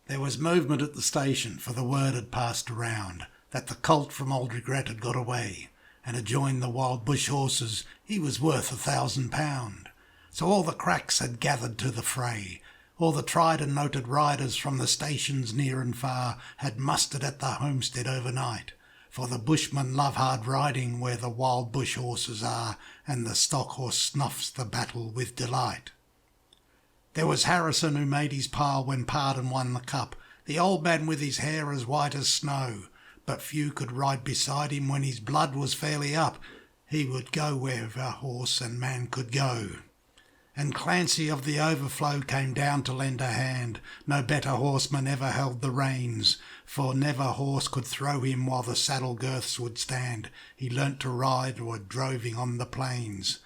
There was movement at the station, for the word had passed around that the colt from Old Regret had got away, and had joined the wild bush horses. He was worth £1,000. So all the cracks had gathered to the fray. All the tried and noted riders from the stations near and far had mustered at the homestead overnight, for the bushmen love hard riding where the wild bush horses are, and the stock horse snuffs the battle with delight. There was Harrison, who made his pile when Pardon won the cup, the old man with his hair as white as snow, but few could ride beside him when his blood was fairly up. He would go wherever horse and man could go. And Clancy of the Overflow came down to lend a hand. No better horseman ever held the reins, for never horse could throw him while the saddle girths would stand. He learnt to ride or droving on the plains.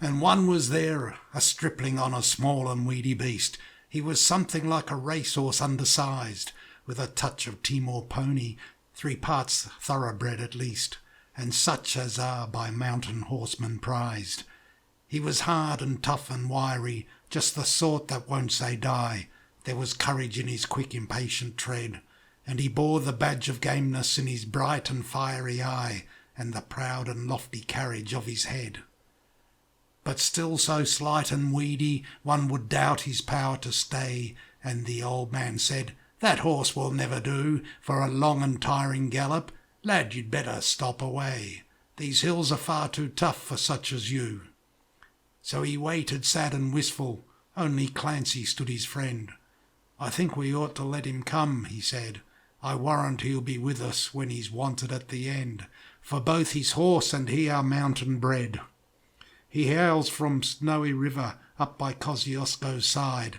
And one was there, a stripling on a small and weedy beast. He was something like a racehorse undersized, with a touch of Timor pony, 3 parts thoroughbred at least, and such as are by mountain horsemen prized. He was hard and tough and wiry, just the sort that won't say die. There was courage in his quick, impatient tread, and he bore the badge of gameness in his bright and fiery eye, and the proud and lofty carriage of his head. But still so slight and weedy, one would doubt his power to stay, and the old man said, "That horse will never do for a long and tiring gallop. Lad, you'd better stop away. These hills are far too tough for such as you." So he waited sad and wistful. Only Clancy stood his friend. "I think we ought to let him come," he said. "I warrant he'll be with us when he's wanted at the end, for both his horse and he are mountain bred. He hails from Snowy River up by Kosciuszko's side,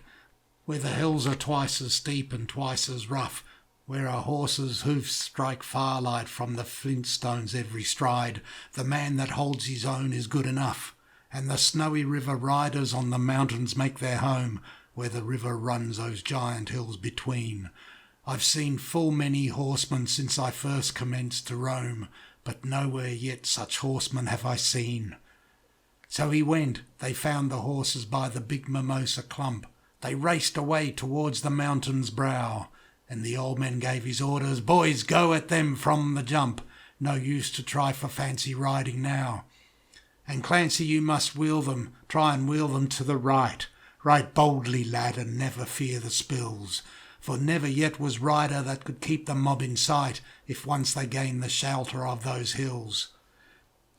where the hills are twice as steep and twice as rough, where a horse's hoofs strike firelight from the flint stones every stride. The man that holds his own is good enough, and the Snowy River riders on the mountains make their home, where the river runs those giant hills between. I've seen full many horsemen since I first commenced to roam, but nowhere yet such horsemen have I seen." So he went. They found the horses by the big mimosa clump. They raced away towards the mountain's brow, and the old man gave his orders, "Boys, go at them from the jump. No use to try for fancy riding now. And Clancy, you must wheel them, try and wheel them to the right. Ride boldly, lad, and never fear the spills, for never yet was rider that could keep the mob in sight if once they gained the shelter of those hills."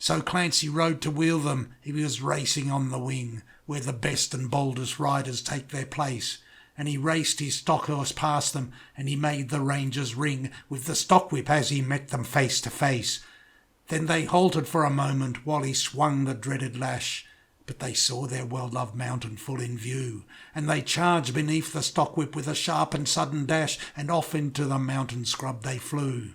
So Clancy rode to wheel them. He was racing on the wing, where the best and boldest riders take their place, and he raced his stock horse past them, and he made the rangers ring with the stockwhip as he met them face to face. Then they halted for a moment while he swung the dreaded lash, but they saw their well-loved mountain full in view, and they charged beneath the stockwhip with a sharp and sudden dash, and off into the mountain scrub they flew.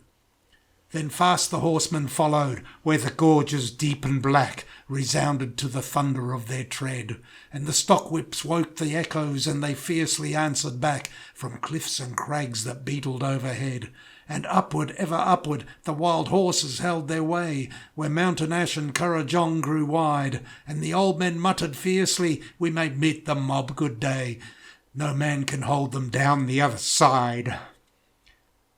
Then fast the horsemen followed, where the gorges deep and black resounded to the thunder of their tread, and the stockwhips woke the echoes, and they fiercely answered back from cliffs and crags that beetled overhead. And upward, ever upward, the wild horses held their way, where Mountain Ash and Currajong grew wide, and the old men muttered fiercely, "We may meet the mob, good day. No man can hold them down the other side."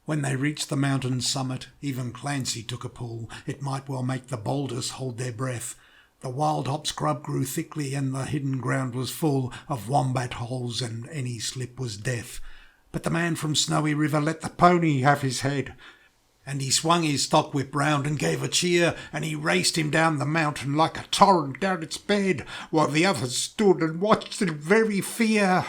When they reached the mountain's summit, even Clancy took a pull. It might well make the boldest hold their breath. The wild hop scrub grew thickly, and the hidden ground was full of wombat holes, and any slip was death. But the man from Snowy River let the pony have his head, and he swung his stockwhip round and gave a cheer, and he raced him down the mountain like a torrent down its bed, while the others stood and watched in very fear.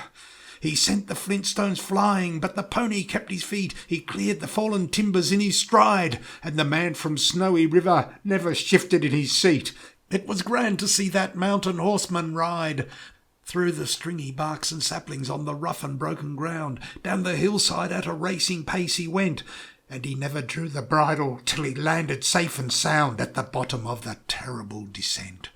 He sent the flintstones flying, but the pony kept his feet. He cleared the fallen timbers in his stride, and the man from Snowy River never shifted in his seat. It was grand to see that mountain horseman ride. Through the stringy barks and saplings on the rough and broken ground, down the hillside at a racing pace he went, and he never drew the bridle till he landed safe and sound at the bottom of that terrible descent.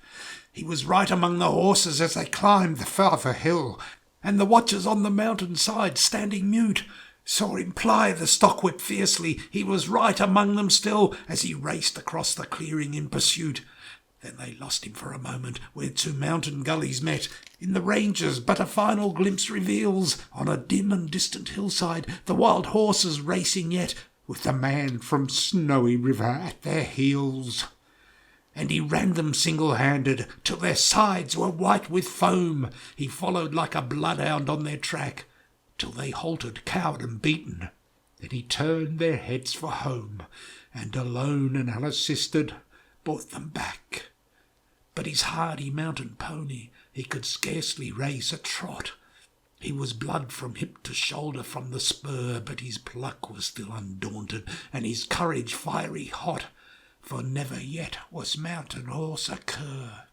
He was right among the horses as they climbed the farther hill, and the watchers on the mountain side, standing mute, saw him ply the stockwhip fiercely. He was right among them still as he raced across the clearing in pursuit. Then they lost him for a moment, where two mountain gullies met in the ranges, but a final glimpse reveals, on a dim and distant hillside, the wild horses racing yet, with the man from Snowy River at their heels. And he ran them single-handed, till their sides were white with foam. He followed like a bloodhound on their track, till they halted, cowed and beaten. Then he turned their heads for home, and alone and unassisted brought them back. But his hardy mountain pony, he could scarcely raise a trot. He was blood from hip to shoulder from the spur, but his pluck was still undaunted, and his courage fiery hot, for never yet was mountain horse a cur.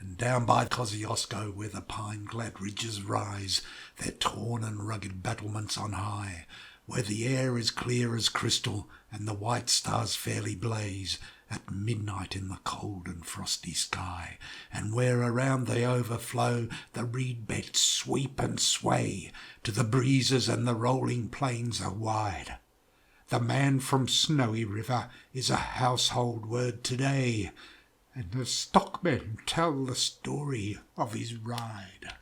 And down by Kosciuszko, where the pine-clad ridges rise, their torn and rugged battlements on high, where the air is clear as crystal, and the white stars fairly blaze at midnight in the cold and frosty sky, and where around they overflow, the reed beds sweep and sway to the breezes, and the rolling plains are wide. The man from Snowy River is a household word today, and the stockmen tell the story of his ride.